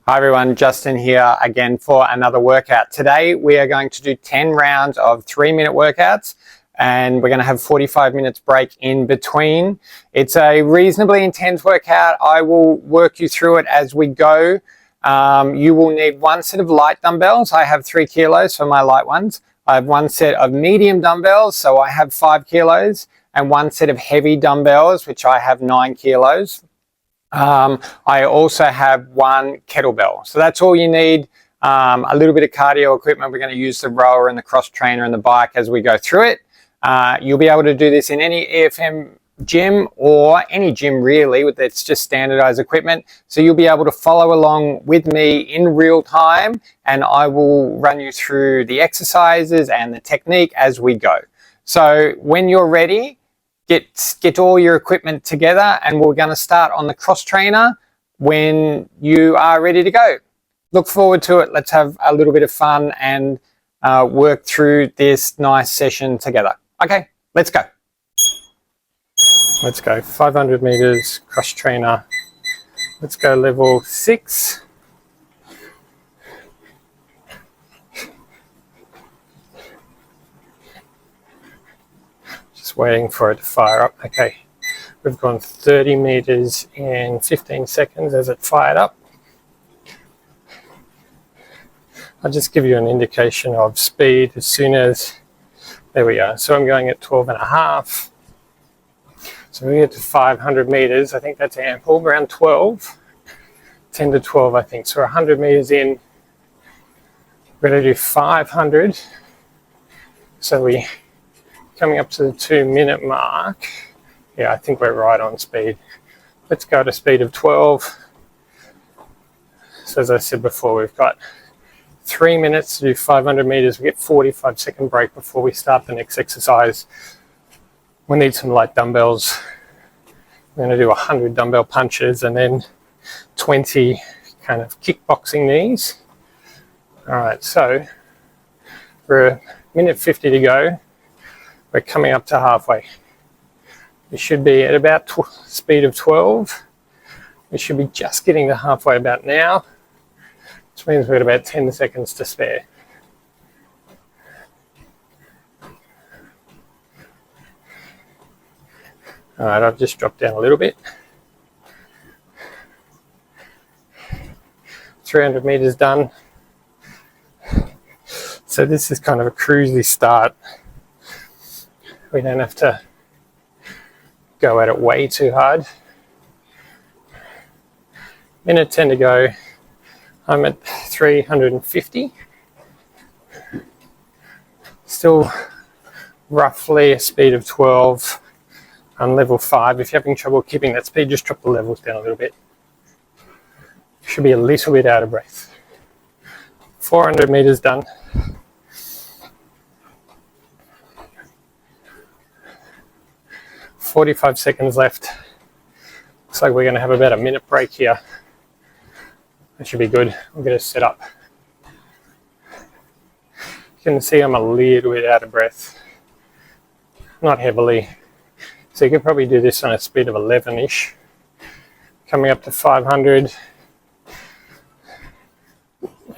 Hi everyone, Justin here again for another workout. Today we are going to do 10 rounds of 3-minute workouts and we're going to have 45 minutes break in between. It's a reasonably intense workout. I will work you through it as we go. You will need one set of light dumbbells. I have 3 kilos for my light ones. I have one set of medium dumbbells, so I have 5 kilos, and one set of heavy dumbbells, which I have 9 kilos. I also have 1 kettlebell. So that's all you need. A little bit of cardio equipment. We're going to use the rower and the cross trainer and the bike as we go through it. You'll be able to do this in any EFM gym or any gym really, it's just standardized equipment. So you'll be able to follow along with me in real time, and I will run you through the exercises and the technique as we go. So when you're ready, get all your equipment together, and we're going to start on the cross trainer when you are ready to go. Look forward to it. Let's have a little bit of fun and work through this nice session together. Okay, let's go. Let's go 500 meters cross trainer. Let's go level 6. Just waiting for it to fire up. Okay, we've gone 30 meters in 15 seconds as it fired up. I'll just give you an indication of speed as soon as, there we are. So I'm going at 12.5. So we get to 500 meters. I think that's ample, around 12, 10 to 12, I think. So 100 meters in, we're going to do 500. So we're coming up to the 2-minute mark. Yeah, I think we're right on speed. Let's go to speed of 12. So as I said before, we've got 3 minutes to do 500 meters. We get 45-second break before we start the next exercise. We need some light dumbbells. We're going to do 100 dumbbell punches and then 20 kind of kickboxing knees. All right, so we're 1:50 to go. We're coming up to halfway. We should be at about speed of 12. We should be just getting to halfway about now, which means we've got about 10 seconds to spare. All right, I've just dropped down a little bit. 300 meters done. So this is kind of a cruisy start. We don't have to go at it way too hard. 1:10 to go. I'm at 350. Still roughly a speed of 12. On level 5, if you're having trouble keeping that speed, just drop the levels down a little bit. Should be a little bit out of breath. 400 meters done. "45 seconds left. Looks like we're going to have about a minute break here. That should be good. I'll get us set up. You can see I'm a little bit out of breath. Not heavily. So you could probably do this on a speed of 11-ish. Coming up to 500.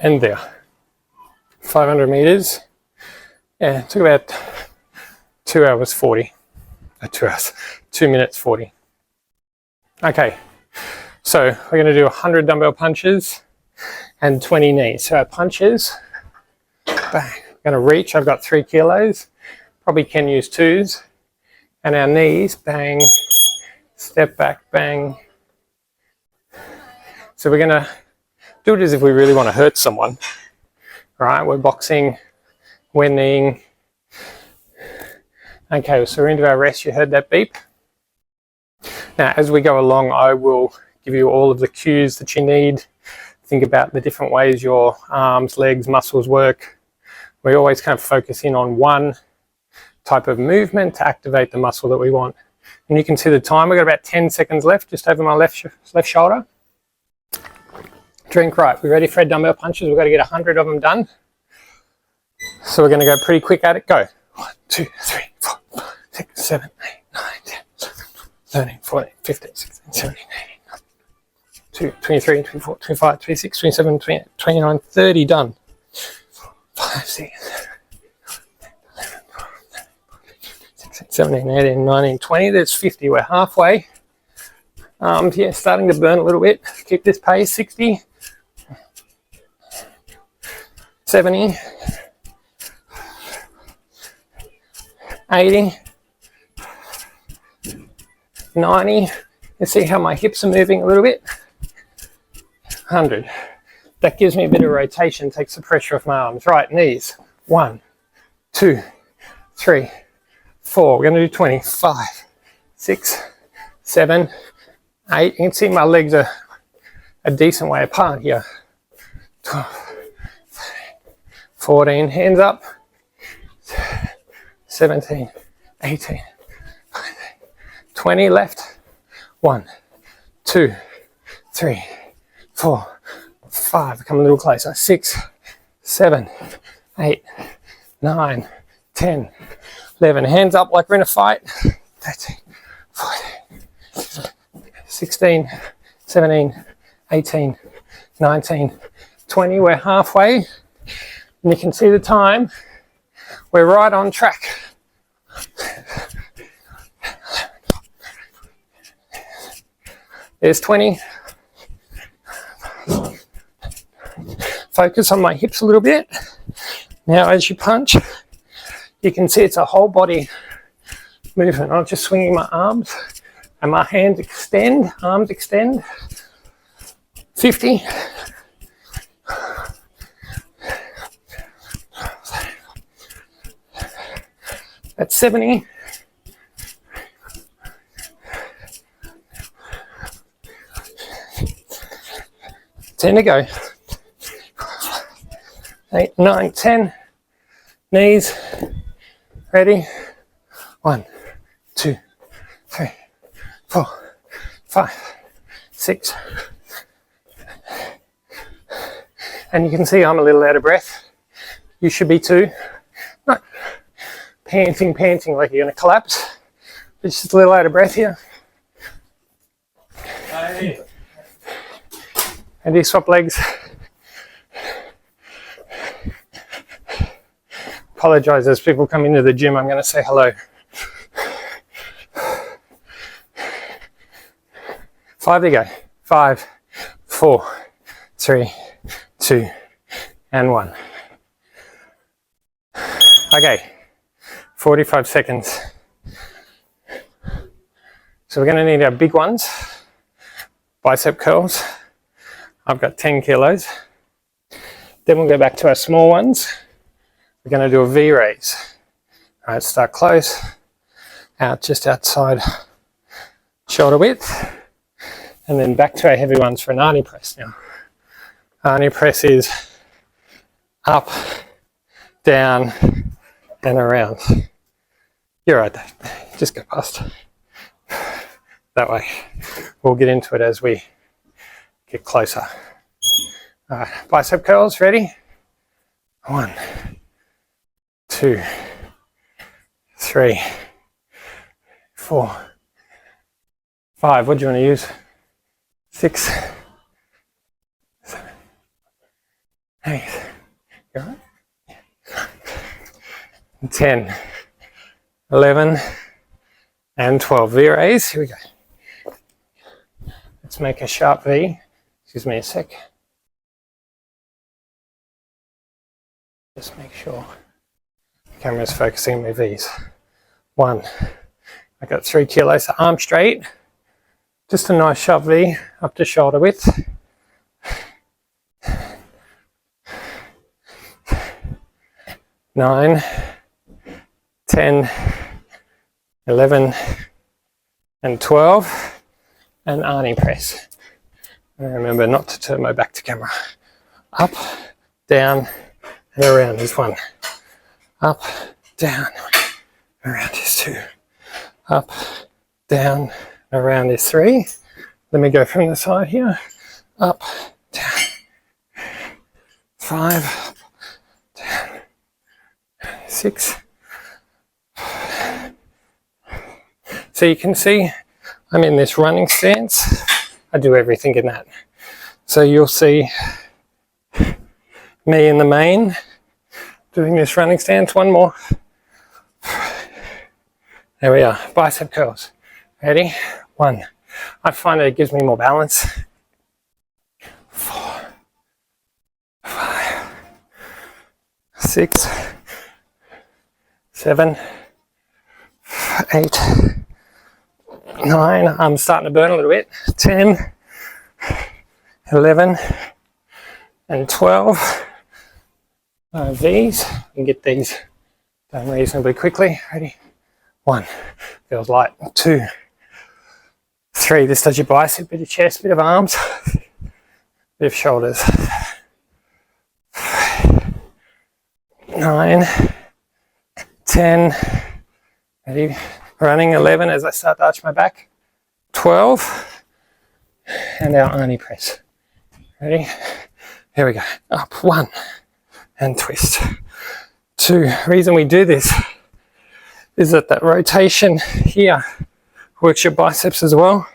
And there. 500 meters. Yeah, it took about 2 hours 40. 2 minutes 40. Okay, so we're going to do 100 dumbbell punches and 20 knees. So our punches, bang, I'm going to reach. I've got 3 kilos. Probably can use 2s. And our knees, bang, step back, bang. So we're going to do it as if we really want to hurt someone. All right, we're boxing, we're kneeing. Okay, so we're into our rest. You heard that beep. Now, as we go along, I will give you all of the cues that you need. Think about the different ways your arms, legs, muscles work. We always kind of focus in on one type of movement to activate the muscle that we want. And you can see the time. We've got about 10 seconds left, just over my left shoulder. Drink. Right, we ready for our dumbbell punches? We've got to get 100 of them done. So we're going to go pretty quick at it. Go. 1, 2, 3, 4, 5, 6, 7, 8, 9, 10, 11, 12, 13, 14, 15, 16, 17, 18, 19, 20, 22, 23, 24, 25, 26, 27, 28, 29, 30, done. 5, 6, 17, 18, 19, 20, there's 50, we're halfway. Yeah, starting to burn a little bit. Keep this pace, 60, 70, 80, 90. You see how my hips are moving a little bit? 100. That gives me a bit of rotation, takes the pressure off my arms. Right, knees. 1, 2, 3, 4. We're going to do 20. 5, 6, 7, 8. You can see my legs are a decent way apart here. 12, 14. Hands up. 17, 18, 20. Left. 1, 2, 3, 4, 5. Come a little closer. 6, 7, 8, 9, 10, 11. Hands up like we're in a fight. 13, 14, 16, 17, 18, 19, 20. We're halfway. And you can see the time. We're right on track. There's 20. Focus on my hips a little bit. Now as you punch, you can see it's a whole body movement. I'm just swinging my arms and my hands extend, arms extend. 50. That's 70. 10 to go. 8, 9, 10. Knees. Ready? 1, 2, 3, 4, 5, 6. And you can see I'm a little out of breath. You should be too. Not panting like you're going to collapse. It's just a little out of breath here. Hey. And you swap legs. Apologise as people come into the gym, I'm going to say hello. 5 to go. 5, 4, 3, 2, and 1. Okay, 45 seconds. So we're going to need our big ones. Bicep curls. I've got 10 kilos. Then we'll go back to our small ones. We're going to do a V raise. All right, start close, out just outside shoulder width, and then back to our heavy ones for an Arnie press now. Arnie press is up, down, and around. You're right there. Just go past. That way. We'll get into it as we get closer. All right, bicep curls, ready? 1, 2, 3, 4, 5. What do you want to use? 6, 7, 8. You all right? 10, 11, and 12. V raise. Here we go. Let's make a sharp V. Excuse me a sec. Just make sure the camera's focusing on my V's. 1. I got 3 kilos. Arm straight. Just a nice sharp V up to shoulder width. 9, 10, 11, and 12. And Arnie press. And remember not to turn my back to camera. Up, down, and around is 1. Up, down, around is 2. Up, down, around is 3. Let me go from the side here. Up, down, 5, down, 6. So you can see I'm in this running stance. I do everything in that. So you'll see me in the main doing this running stance. One more. There we are, bicep curls. Ready? 1. I find that it gives me more balance. 4, 5, 6, 7, 8, 9. I'm starting to burn a little bit. 10, 11, and 12. These, you can get these done reasonably quickly. Ready? 1. Feels light. 2, 3. This does your bicep, bit of chest, bit of arms, bit of shoulders. 9, 10. Ready? Running. 11 as I start to arch my back. 12. And our Arnie press. Ready? Here we go. Up. 1. And twist. 2. Reason we do this is that rotation here works your biceps as well.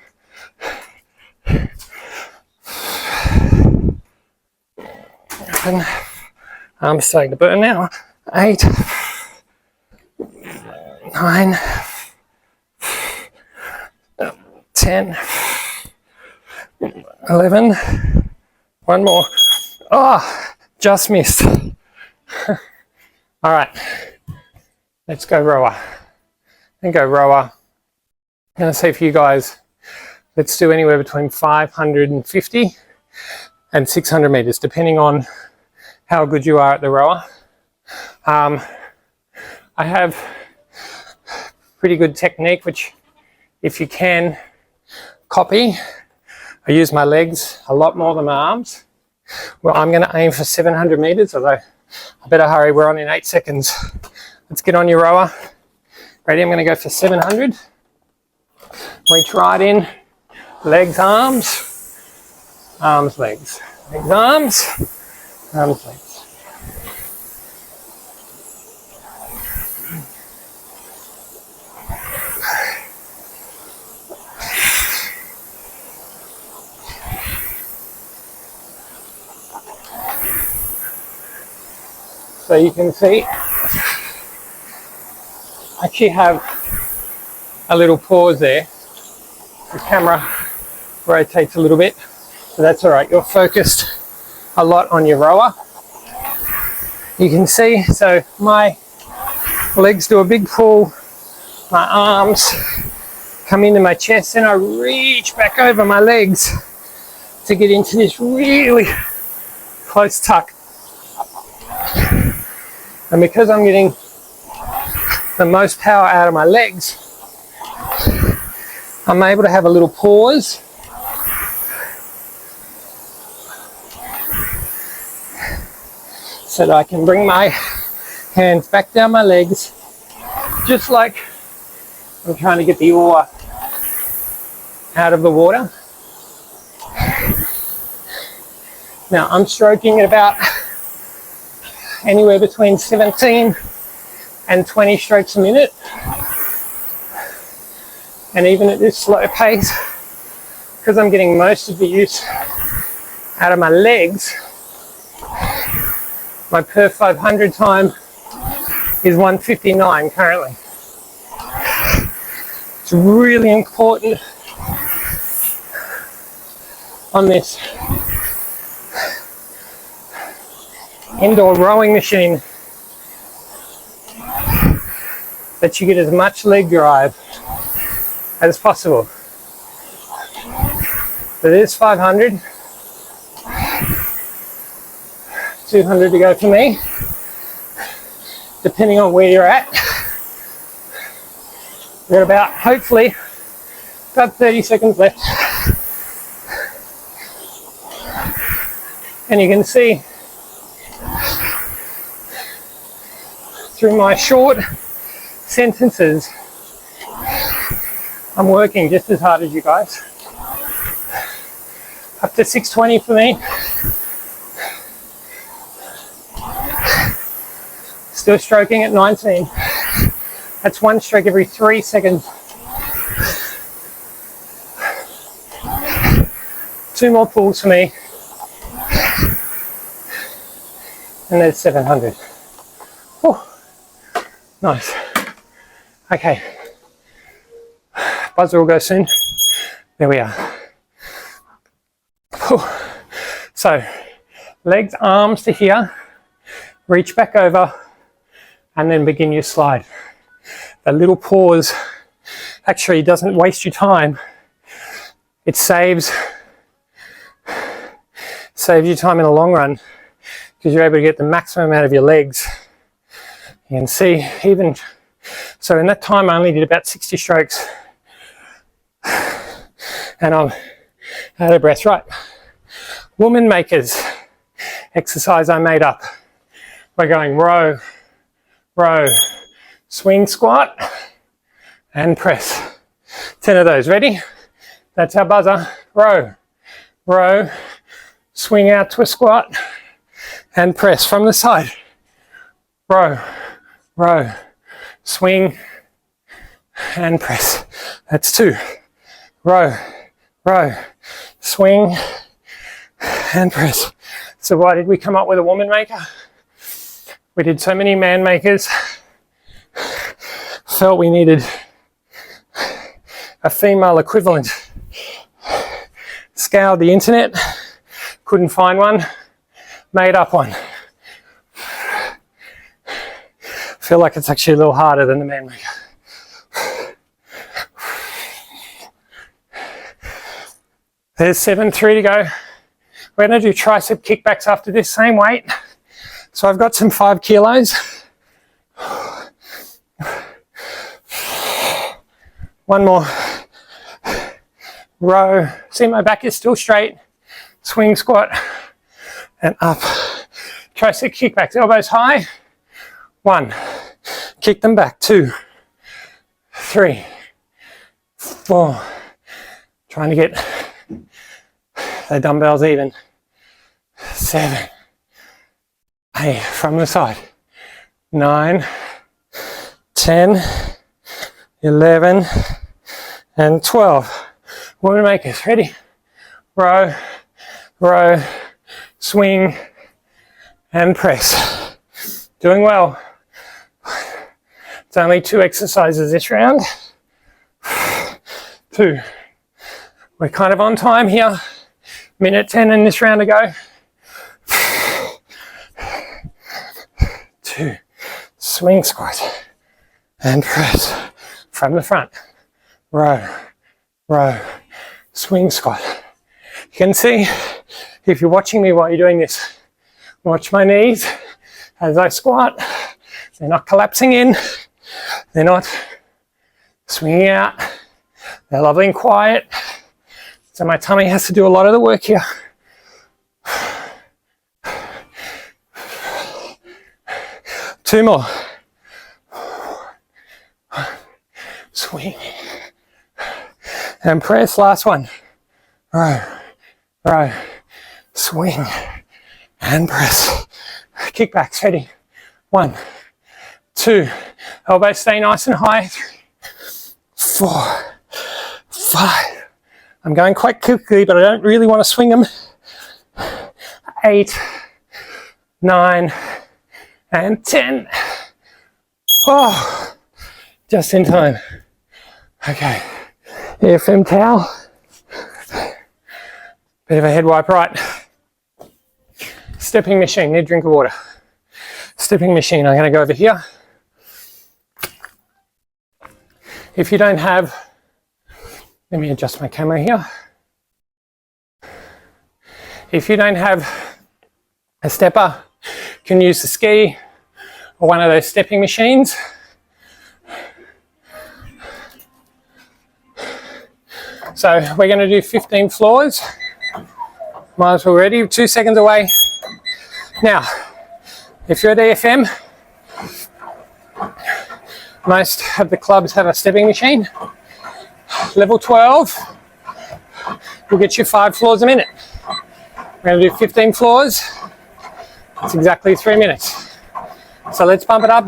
7. I'm starting to burn now. 8, 9, 10, 11. One more. Oh, just missed. All right, let's go rower. And go rower. I'm going to say for you guys, let's do anywhere between 550 and 600 meters, depending on how good you are at the rower. I have pretty good technique, which if you can copy, I use my legs a lot more than my arms. Well, I'm going to aim for 700 meters, although I better hurry, we're on in 8 seconds. Let's get on your rower. Ready? I'm going to go for 700. Reach right in, legs, arms, arms, legs, legs, arms, arms, legs. So you can see, I actually have a little pause there. The camera rotates a little bit, but that's all right. You're focused a lot on your rower. You can see, so my legs do a big pull, my arms come into my chest, and I reach back over my legs to get into this really close tuck. And because I'm getting the most power out of my legs, I'm able to have a little pause. So that I can bring my hands back down my legs, just like I'm trying to get the oar out of the water. Now I'm stroking at about anywhere between 17 and 20 strokes a minute. And even at this slow pace, because I'm getting most of the use out of my legs, my per 500 time is 1:59 currently. It's really important on this indoor rowing machine that you get as much leg drive as possible. So there's 500, 200 to go for me, depending on where you're at. We've got about, hopefully, about 30 seconds left. And you can see through my short sentences, I'm working just as hard as you guys. Up to 620 for me. Still stroking at 19. That's one stroke every 3 seconds. 2 more pulls for me. And there's 700. Whew. Nice. Okay. Buzzer will go soon. There we are. Whew. So, legs, arms to here. Reach back over and then begin your slide. A little pause actually doesn't waste your time. It saves you time in the long run because you're able to get the maximum out of your legs. You can see even, so in that time I only did about 60 strokes and I'm out of breath. Right, woman makers exercise I made up. We're going row, row, swing, squat, and press. 10 of those. Ready? That's our buzzer. Row, row, swing out to a squat, and press from the side. Row, row, swing, and press. That's 2. Row, row, swing, and press. So why did we come up with a woman maker? We did so many man makers, felt we needed a female equivalent. Scoured the internet, couldn't find one, made up one. Feel like it's actually a little harder than the man maker. There's 7, 3 to go. We're going to do tricep kickbacks after this, same weight. So I've got some 5 kilos. One more. Row. See, my back is still straight. Swing, squat, and up. Tricep kickbacks. Elbows high. 1. Kick them back. 2, 3, 4. Trying to get the dumbbells even. 7, 8. From the side. 9, 10, 11, and 12. Woman makers, ready? Row, row, swing, and press. Doing well. It's only 2 exercises this round. 2. We're kind of on time here. Minute 10 in this round to go. 2. Swing, squat, and press. From the front. Row, row, swing, squat. You can see, if you're watching me while you're doing this, watch my knees as I squat. They're not collapsing in. They're not swinging out. They're lovely and quiet. So my tummy has to do a lot of the work here. Two more. Swing and press. Last one. Row, row, swing and press. Kickbacks. Ready. 1, 2. Elbows stay nice and high. 3, 4, 5. I'm going quite quickly, but I don't really want to swing them. 8, 9, and 10. Oh, just in time. Okay, EFM towel. Bit of a head wipe, right. Stepping machine, need a drink of water. Stepping machine, I'm going to go over here. If you don't have, let me adjust my camera here. If you don't have a stepper, you can use the ski or one of those stepping machines. So we're going to do 15 floors. Might as well ready, 2 seconds away. Now, if you're at EFM, most of the clubs have a stepping machine. Level 12 will get you 5 floors a minute. We're going to do 15 floors. It's exactly 3 minutes. So let's bump it up.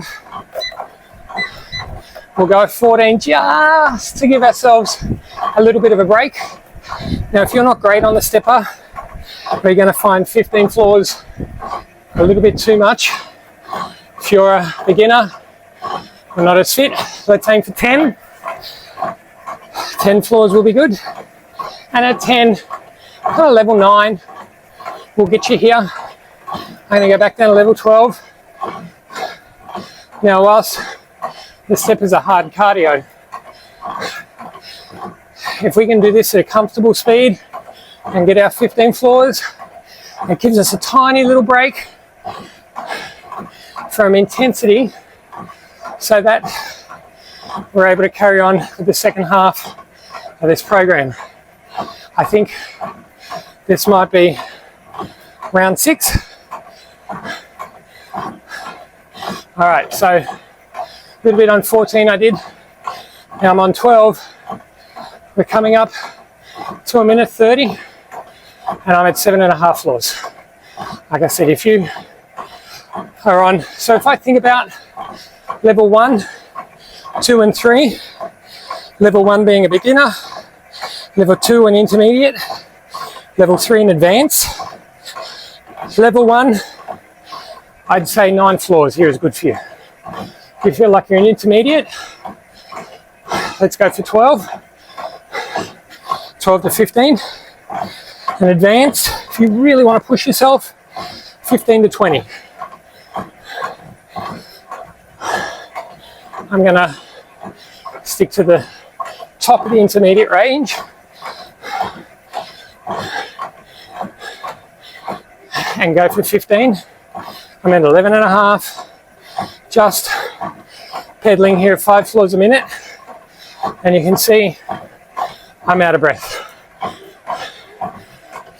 We'll go 14 just to give ourselves a little bit of a break. Now, if you're not great on the stepper, we're going to find 15 floors a little bit too much. If you're a beginner or not as fit, let's aim for 10. 10 floors will be good. And at 10, level 9 will get you here. I'm going to go back down to level 12. Now, whilst the steppers are hard cardio, if we can do this at a comfortable speed and get our 15 floors, it gives us a tiny little break from intensity so that we're able to carry on with the second half of this program. I think this might be round 6. All right, so a little bit on 14 I did. Now I'm on 12. We're coming up to 1 minute 30 and I'm at 7.5 floors. Like I said, if you are on, so if I think about level 1, 2 and 3, level 1 being a beginner, level 2 an intermediate, level 3 an advanced. Level 1, I'd say 9 floors here is good for you. If you feel like you're an intermediate, let's go for 12. 12 to 15. And advanced, if you really want to push yourself, 15 to 20. I'm going to stick to the top of the intermediate range. And go for 15. I'm at 11.5. Just pedaling here at 5 floors a minute. And you can see I'm out of breath.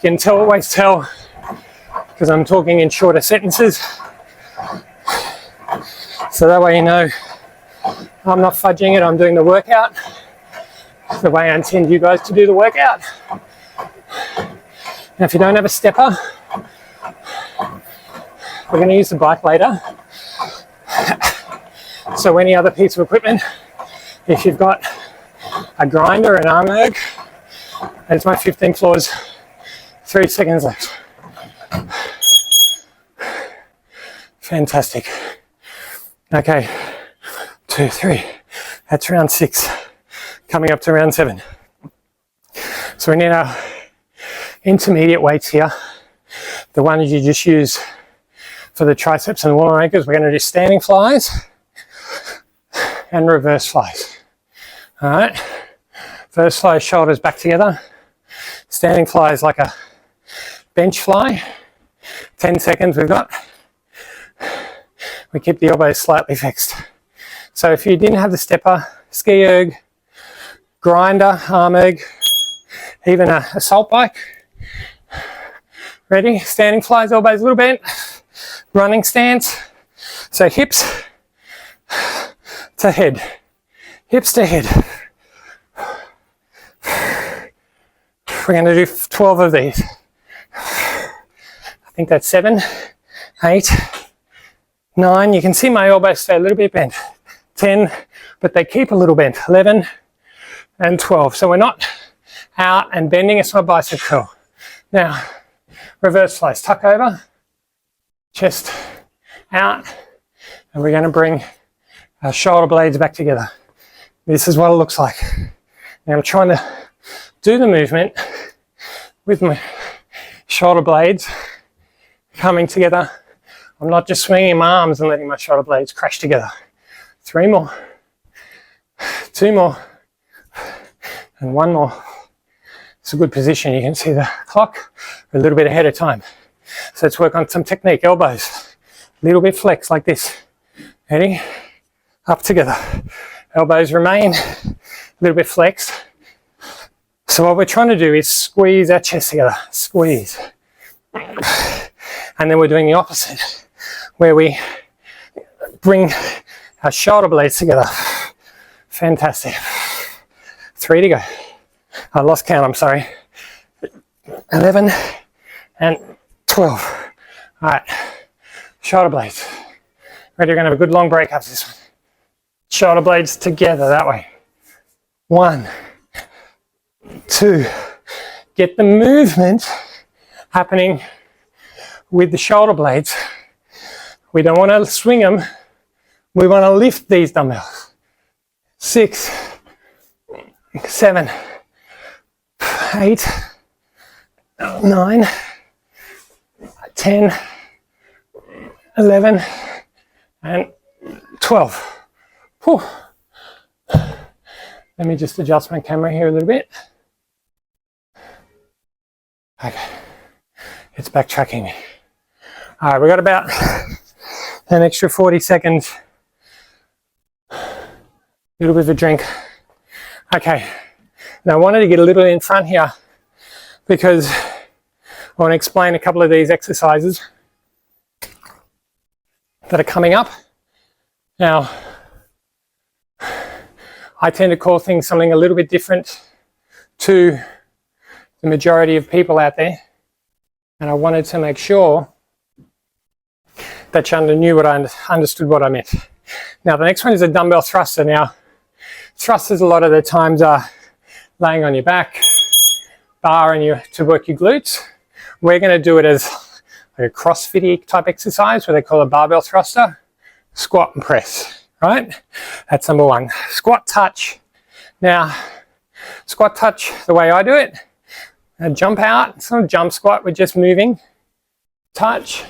You can always tell because I'm talking in shorter sentences. So that way you know I'm not fudging it, I'm doing the workout the way I intend you guys to do the workout. Now if you don't have a stepper, we're going to use the bike later. So any other piece of equipment, if you've got a grinder, an arm erg, that's my 15 floors, 3 seconds left. Fantastic. Okay, 2, 3, that's round 6, coming up to round 7. So we need our intermediate weights here, the ones you just use for the triceps and wall anchors. We're going to do standing flies and reverse flies. All right, first fly, shoulders back together. Standing fly is like a bench fly. 10 seconds we've got. We keep the elbows slightly fixed. So if you didn't have the stepper, ski erg, grinder, arm erg, even a assault bike. Ready? Standing flies, elbows a little bent. Running stance. So hips to head. Hips to head. We're going to do 12 of these. I think that's 7, 8, 9. You can see my elbows stay a little bit bent. 10, but they keep a little bent. 11 and 12. So we're not out and bending. It's not bicep curl. Now, reverse flies. Tuck over. Chest out. And we're going to bring our shoulder blades back together. This is what it looks like. Now I'm trying to do the movement with my shoulder blades coming together. I'm not just swinging my arms and letting my shoulder blades crash together. 3 more, 2 more, and 1 more. It's a good position. You can see the clock a little bit ahead of time. So let's work on some technique. Elbows, a little bit flex like this. Ready? Up together. Elbows remain, a little bit flexed. So what we're trying to do is squeeze our chest together. Squeeze. And then we're doing the opposite, where we bring our shoulder blades together. Fantastic. 3 to go. I lost count, I'm sorry. 11 and 12. All right, shoulder blades. Ready, we're gonna have a good long break after this one. Shoulder blades together that way. 1, 2. Get the movement happening with the shoulder blades We don't want to swing them. We want to lift these dumbbells. 6, 7, 8, 9, 10, 11, and 12. Whew. Let me just adjust my camera here a little bit. Okay, it's backtracking me. All right, we got about an extra 40 seconds. A little bit of a drink. Okay, now I wanted to get a little in front here because I want to explain a couple of these exercises that are coming up. Now, I tend to call things something a little bit different to the majority of people out there, and I wanted to make sure that you knew what I understood what I meant. Now, the next one is a dumbbell thruster. Now, thrusters a lot of the times are laying on your back, bar and you to work your glutes. We're going to do it as like a CrossFit type exercise where they call a barbell thruster, squat and press, right? That's number one. Squat touch. Now, squat touch, the way I do it, I jump out. It's not a jump squat, we're just moving. Touch,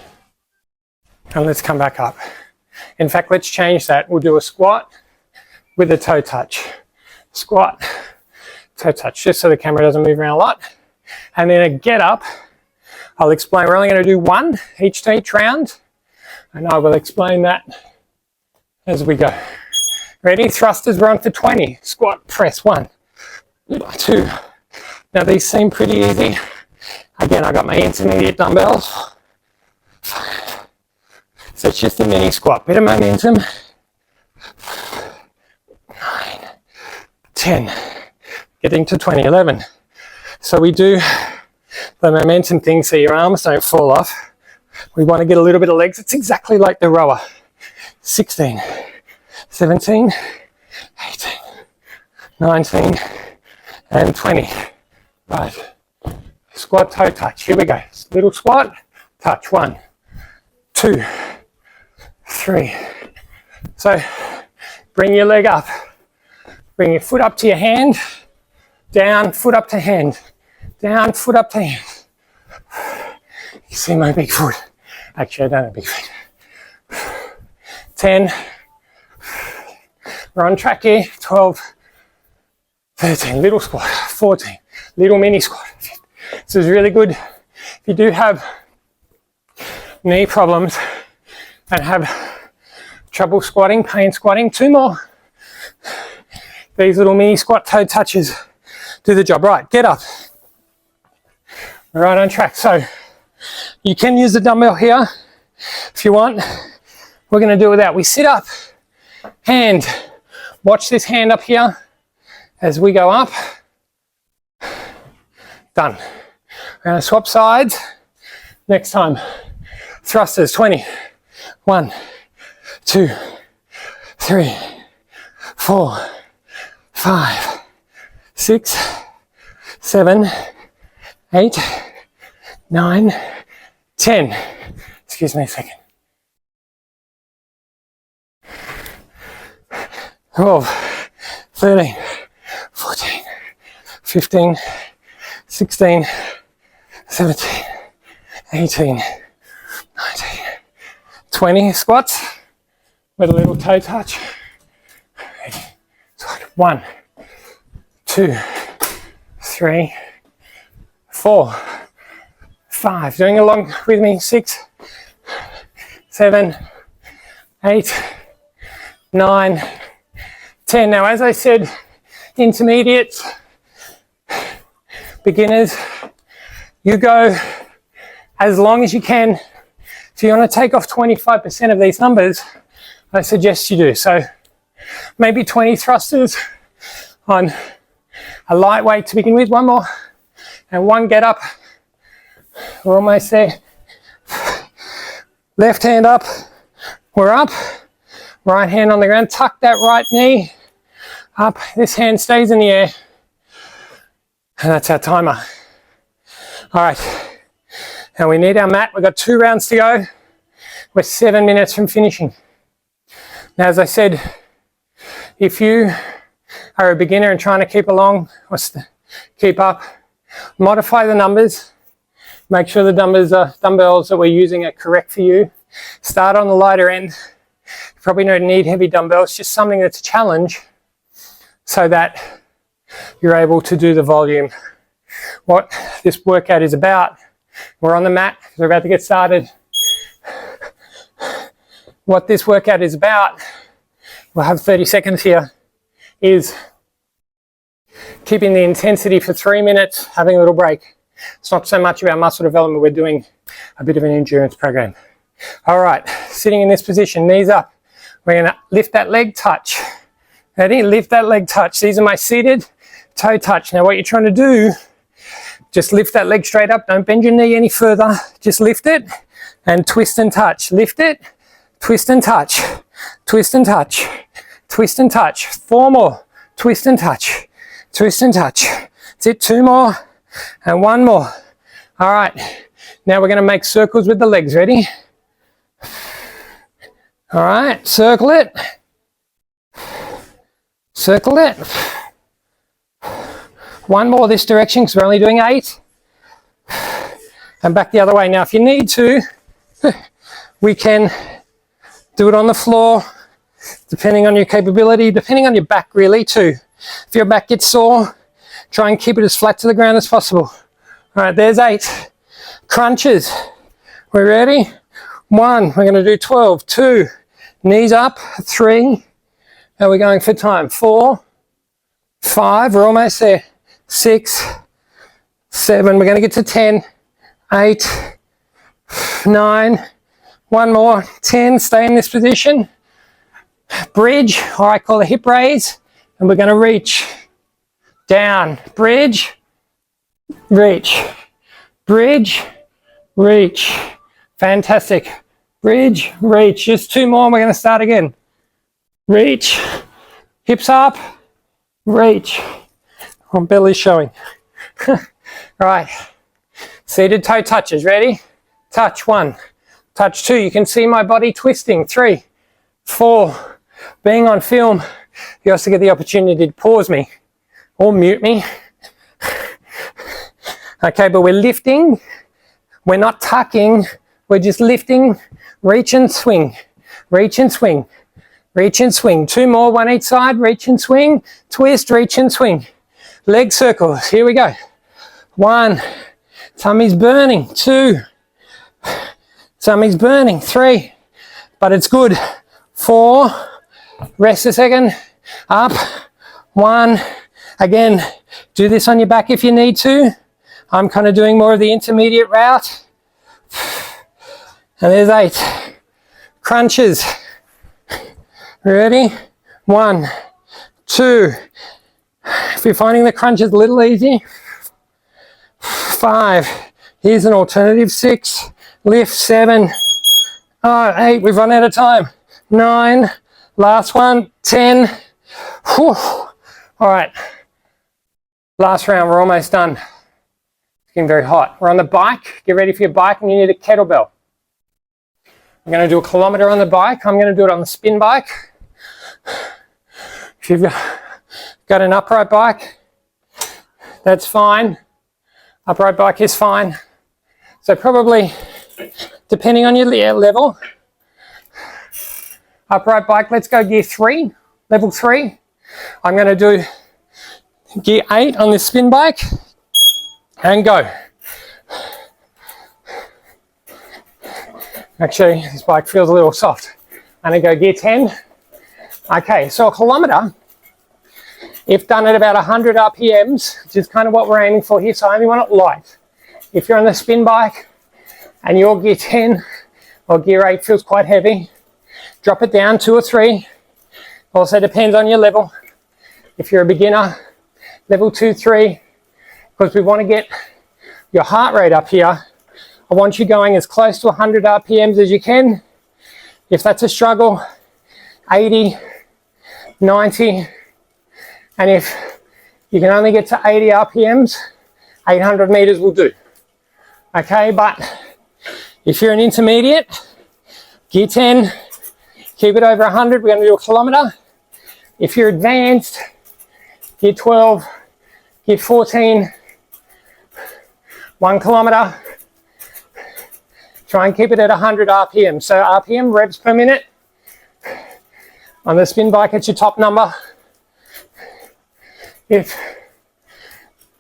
and let's come back up. In fact, let's change that. We'll do a squat with a toe touch. Squat, toe touch, just so the camera doesn't move around a lot. And then a get up. I'll explain. We're only going to do one each round, and I will explain that as we go. Ready? Thrusters, we're on for 20. Squat, press, 1, 2. Now these seem pretty easy. Again, I got my intermediate dumbbells. So it's just a mini squat, bit of momentum. 9, 10, getting to 20, 11. So we do the momentum thing so your arms don't fall off. We want to get a little bit of legs. It's exactly like the rower. 16, 17, 18, 19, and 20. Right. Squat, toe touch. Here we go. Little squat, touch. 1, 2, 3. So bring your leg up. Bring your foot up to your hand. Down, foot up to hand. Down, foot up to hand. You see my big foot. Actually, I don't have a big foot. 10. We're on track here. 12. 13. Little squat. 14. Little mini squat. This is really good if you do have knee problems and have trouble squatting, pain squatting. 2 more. These little mini squat toe touches do the job. Right, get up. We're right on track. So you can use the dumbbell here if you want. We're going to do it without. We sit up, hand. Watch this hand up here as we go up. Done. We're going to swap sides. Next time, thrusters, 20. 1, 2, 3, 4, 5, 6, 7, 8, 9, 10. Excuse me a second. 12, 13, 14, 15, 16, 17, 18, 19, 20 squats with a little toe touch. 1, 2, 3, 4, 5. Doing along with me. 6, 7, 8, 9, 10. Now, as I said, intermediates, beginners, you go as long as you can. If you want to take off 25% of these numbers, I suggest you do. So maybe 20 thrusters on a lightweight to begin with. 1 more and 1 get up. We're almost there. Left hand up. We're up. Right hand on the ground. Tuck that right knee up. This hand stays in the air. And that's our timer. All right. Now we need our mat. We've got 2 rounds to go. We're 7 minutes from finishing. Now, as I said, if you are a beginner and trying to keep along or keep up, modify the numbers. Make sure the dumbbells that we're using are correct for you. Start on the lighter end. You probably don't need heavy dumbbells, just something that's a challenge so that you're able to do the volume. What this workout is about, we're on the mat, we're about to get started. What this workout is about, we'll have 30 seconds here, is keeping the intensity for 3 minutes, having a little break. It's not so much about muscle development, we're doing a bit of an endurance program. All right, sitting in this position, knees up. We're gonna lift that leg, touch. Ready? Lift that leg, touch. These are my seated toe touch. Now what you're trying to do, just lift that leg straight up. Don't bend your knee any further. Just lift it and twist and touch. Lift it, twist and touch. Twist and touch. Twist and touch. 4 more. Twist and touch. Twist and touch. That's it. 2 more and 1 more. All right. Now we're going to make circles with the legs. Ready? All right. Circle it. Circle it. 1 more this direction because we're only doing 8. And back the other way. Now if you need to, we can do it on the floor, depending on your capability, depending on your back really too. If your back gets sore, try and keep it as flat to the ground as possible. All right, there's 8. Crunches. We're ready? 1, we're going to do 12. 2, knees up. 3, and we're going for time. 4, 5, we're almost there. 6, 7, we're going to get to 10, 8, 9, 1 more, 10, stay in this position. Bridge, or I call a hip raise, and we're going to reach down. Bridge, reach, bridge, reach. Fantastic. Bridge, reach. Just 2 more and we're going to start again. Reach, hips up, reach. My belly's showing. Right. Seated toe touches. Ready? Touch 1. Touch 2. You can see my body twisting. 3, 4. Being on film, you also get the opportunity to pause me or mute me. Okay, but we're lifting. We're not tucking. We're just lifting. Reach and swing. Reach and swing. Reach and swing. 2 more, 1 each side. Reach and swing. Twist, reach and swing. Leg circles. Here we go. 1. Tummy's burning. 2. Tummy's burning. 3. But it's good. 4. Rest a second. Up. 1. Again, do this on your back if you need to. I'm kind of doing more of the intermediate route. And there's 8. Crunches. Ready? 1, 2. If you're finding the crunches a little easy. 5. Here's an alternative. 6. Lift. 7. 8. We've run out of time. 9. Last one. 10. Whew. All right. Last round. We're almost done. It's getting very hot. We're on the bike. Get ready for your bike and you need a kettlebell. I'm going to do a kilometer on the bike. I'm going to do it on the spin bike. If you've got an upright bike, that's fine. Upright bike is fine. So probably, depending on your level, upright bike, let's go gear 3, level 3. I'm going to do gear 8 on this spin bike and go. Actually, this bike feels a little soft. I'm going to go gear 10. Okay, so a kilometer, if done at about 100 RPMs, which is kind of what we're aiming for here, so I only want it light. If you're on the spin bike and your gear 10 or gear 8 feels quite heavy, drop it down 2 or 3. Also depends on your level. If you're a beginner, level 2, 3, because we want to get your heart rate up here. I want you going as close to 100 RPMs as you can. If that's a struggle, 80, 90, and if you can only get to 80 RPMs, 800 meters will do. Okay, but if you're an intermediate, Gear 10, keep it over 100. We're going to do a kilometre. If you're advanced, gear 12, gear 14, 1 kilometre. Try and keep it at 100 RPM. So RPM, revs per minute. On the spin bike, it's your top number. If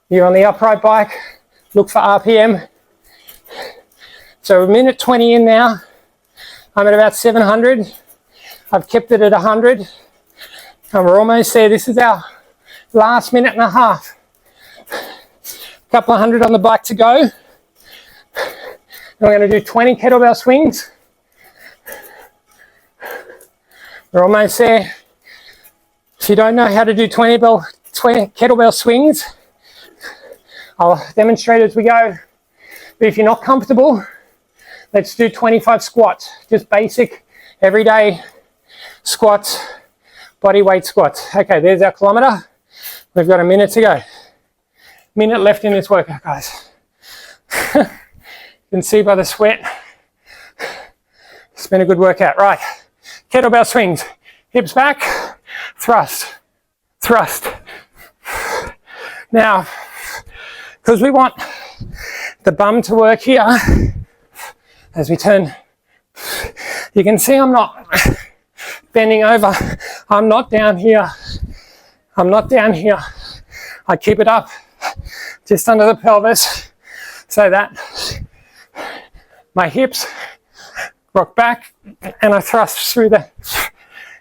you're on the upright bike, look for RPM. So we're minute 20 in now. I'm at about 700. I've kept it at 100. And we're almost there. This is our last minute and a half. A couple of hundred on the bike to go. And we're going to do 20 kettlebell swings. We're almost there. If you don't know how to do 20 kettlebell swings, I'll demonstrate as we go. But if you're not comfortable, let's do 25 squats. Just basic, everyday squats, body weight squats. Okay, there's our kilometre. We've got a minute to go. Minute left in this workout, guys. You can see by the sweat, it's been a good workout. Right, kettlebell swings, hips back, thrust, thrust. Now, because we want the bum to work here, as we turn, you can see I'm not bending over. I'm not down here. I'm not down here. I keep it up just under the pelvis so that my hips rock back and I thrust through the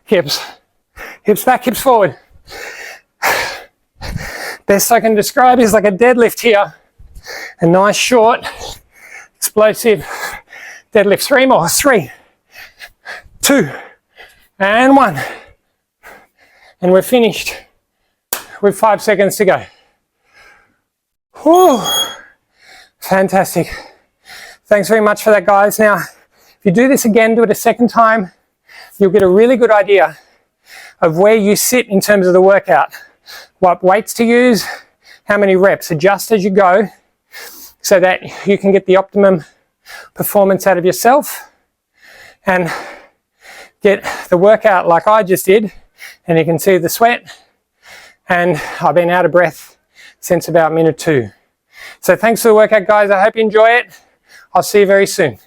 hips. Hips back, hips forward. Best I can describe is like a deadlift here. A nice short, explosive deadlift. 3 more. 3, 2, and 1. And we're finished with 5 seconds to go. Whew. Fantastic. Thanks very much for that, guys. Now, if you do this again, do it a second time, you'll get a really good idea of where you sit in terms of the workout. What weights to use, how many reps. Adjust as you go so that you can get the optimum performance out of yourself and get the workout like I just did. And you can see the sweat, and I've been out of breath since about minute 2. So thanks for the workout, guys. I hope you enjoy it. I'll see you very soon.